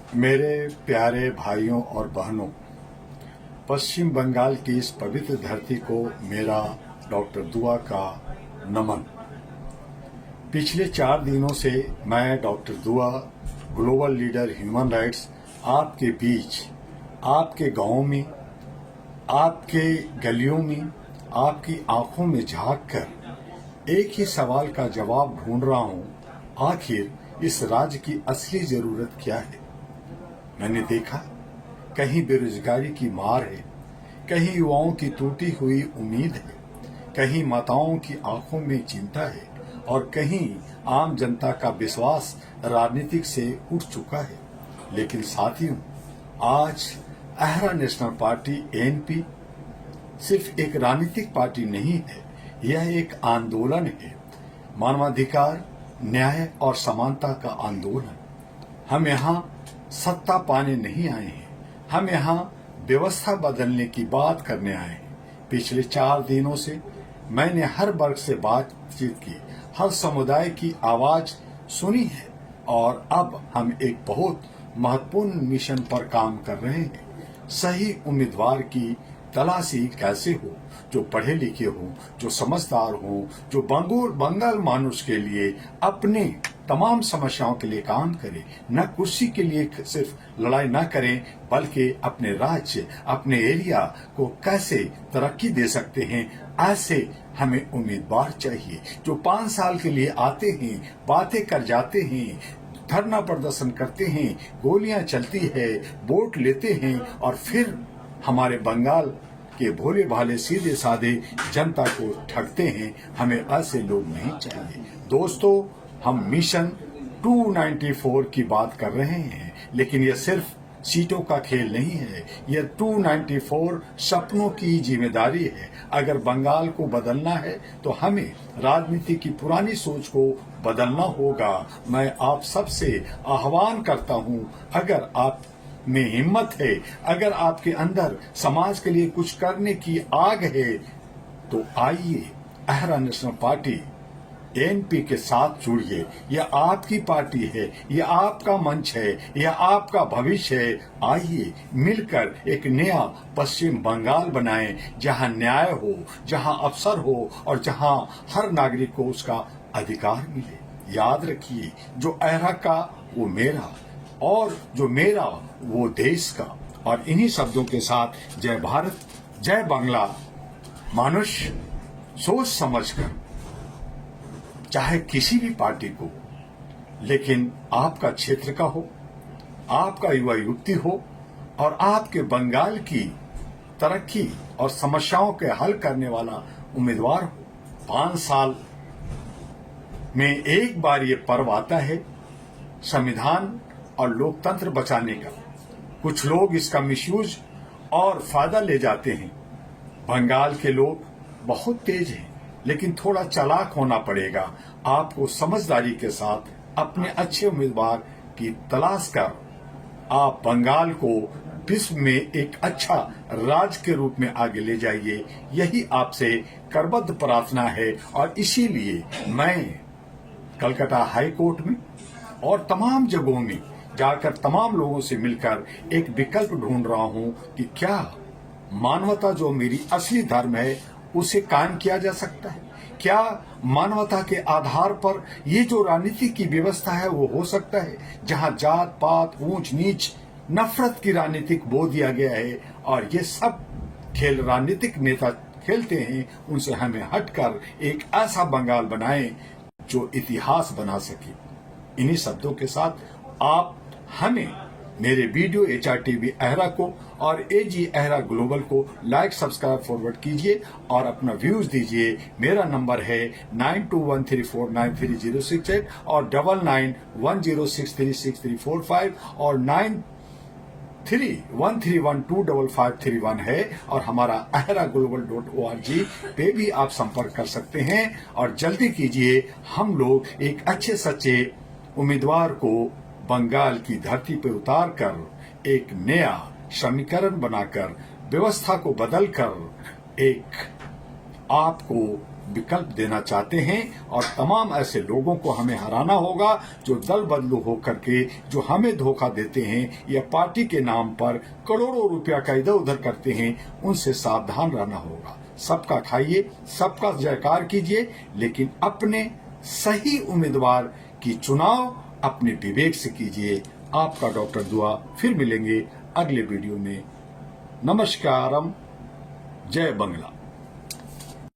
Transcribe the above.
मेरे प्यारे भाइयों और बहनों, पश्चिम बंगाल की इस पवित्र धरती को मेरा डॉक्टर दुआ का नमन। पिछले 4 दिनों से मैं डॉक्टर दुआ, ग्लोबल लीडर ह्यूमन राइट्स, आपके बीच, आपके गांवों में, आपके गलियों में, आपकी आंखों में झांक कर एक ही सवाल का जवाब ढूंढ रहा हूं, आखिर इस राज्य की असली जरूरत क्या है। मैंने देखा कहीं बेरोजगारी की मार है, कहीं युवाओं की टूटी हुई उम्मीद है, कहीं माताओं की आंखों में चिंता है और कहीं आम जनता का विश्वास राजनीतिक से उठ चुका है। लेकिन साथियों, आज अहरा नेशनल पार्टी एएनपी सिर्फ एक राजनीतिक पार्टी नहीं है, यह एक आंदोलन है। मानवाधिकार, न्याय और समानता का आंदोलन। हम यहाँ सत्ता पाने नहीं आए हैं, हम यहाँ व्यवस्था बदलने की बात करने आए हैं। पिछले 4 दिनों से मैंने हर वर्ग से बातचीत की, हर समुदाय की आवाज सुनी है और अब हम एक बहुत महत्वपूर्ण मिशन पर काम कर रहे हैं। सही उम्मीदवार की तलाशी कैसे हो, जो पढ़े लिखे हो, जो समझदार हो, जो बंगाल मानुष के लिए अपने तमाम समस्याओं के लिए काम करे, न कुर्सी के लिए सिर्फ लड़ाई न करें, बल्कि अपने राज्य, अपने एरिया को कैसे तरक्की दे सकते हैं, ऐसे हमें उम्मीदवार चाहिए जो 5 साल के लिए आते हैं, बातें कर जाते हैं, धरना प्रदर्शन करते हैं, गोलियां चलती है, वोट लेते हैं और फिर हमारे बंगाल के भोले भाले सीधे साधे जनता को ठगते हैं। हमें ऐसे लोग नहीं चाहिए। दोस्तों, हम मिशन 294 की बात कर रहे हैं, लेकिन यह सिर्फ सीटों का खेल नहीं है, यह 294 सपनों की जिम्मेदारी है। अगर बंगाल को बदलना है तो हमें राजनीति की पुरानी सोच को बदलना होगा। मैं आप सबसे आह्वान करता हूं, अगर आप में हिम्मत है, अगर आपके अंदर समाज के लिए कुछ करने की आग है, तो आइए अहरा नेशनल पार्टी एएनपी के साथ जुड़िए। यह आपकी पार्टी है, यह आपका मंच है, यह आपका भविष्य है। आइए मिलकर एक नया पश्चिम बंगाल बनाएं, जहां न्याय हो, जहां अवसर हो और जहां हर नागरिक को उसका अधिकार मिले। याद रखिए, जो अहरा का वो मेरा और जो मेरा वो देश का। और इन्हीं शब्दों के साथ जय भारत, जय बांग्ला। मनुष्य सोच समझकर, चाहे किसी भी पार्टी को, लेकिन आपका क्षेत्र का हो, आपका युवा युवती हो और आपके बंगाल की तरक्की और समस्याओं के हल करने वाला उम्मीदवार हो। 5 साल में एक बार ये पर्व आता है, संविधान और लोकतंत्र बचाने का। कुछ लोग इसका मिसयूज और फायदा ले जाते हैं। बंगाल के लोग बहुत तेज हैं, लेकिन थोड़ा चालाक होना पड़ेगा। आपको समझदारी के साथ अपने अच्छे उम्मीदवार की तलाश कर आप बंगाल को विश्व में एक अच्छा राज्य के रूप में आगे ले जाइए। यही आपसे करबद्ध प्रार्थना है और इसीलिए मैं कलकत्ता हाई कोर्ट में और तमाम जगहों में जाकर तमाम लोगों से मिलकर एक विकल्प ढूंढ रहा हूं कि क्या मानवता, जो मेरी असली धर्म है, उसे कायम किया जा सकता है। क्या मानवता के आधार पर ये जो राजनीति की व्यवस्था है वो हो सकता है, जहां जात पात, ऊंच नीच, नफरत की राजनीतिक बो दिया गया है और ये सब खेल राजनीतिक नेता खेलते हैं। उनसे हमें हटकर एक ऐसा बंगाल बनाएं जो इतिहास बना सके। इन्हीं शब्दों के साथ आप हमें, मेरे वीडियो HRTV अहरा को और AG अहरा ग्लोबल को लाइक, सब्सक्राइब, फॉरवर्ड कीजिए और अपना व्यूज दीजिए। मेरा नंबर है 9213493068 और 9910636345 और 9313125531 है। और हमारा ahraglobal.org पे भी आप संपर्क कर सकते हैं। और जल्दी कीजिए, हम लोग एक अच्छे सच्चे उम्मीदवार को बंगाल की धरती पर उतार कर एक नया समीकरण बनाकर, व्यवस्था को बदलकर एक आपको विकल्प देना चाहते हैं और तमाम ऐसे लोगों को हमें हराना होगा जो दल बदलू होकर के जो हमें धोखा देते हैं या पार्टी के नाम पर करोड़ों रुपया का इधर उधर करते हैं, उनसे सावधान रहना होगा। सबका खाइए, सबका जयकार कीजिए, लेकिन अपने सही उम्मीदवार की चुनाव अपने विवेक से कीजिए। आपका डॉक्टर दुआ। फिर मिलेंगे अगले वीडियो में। नमस्कारम। जय बंगला।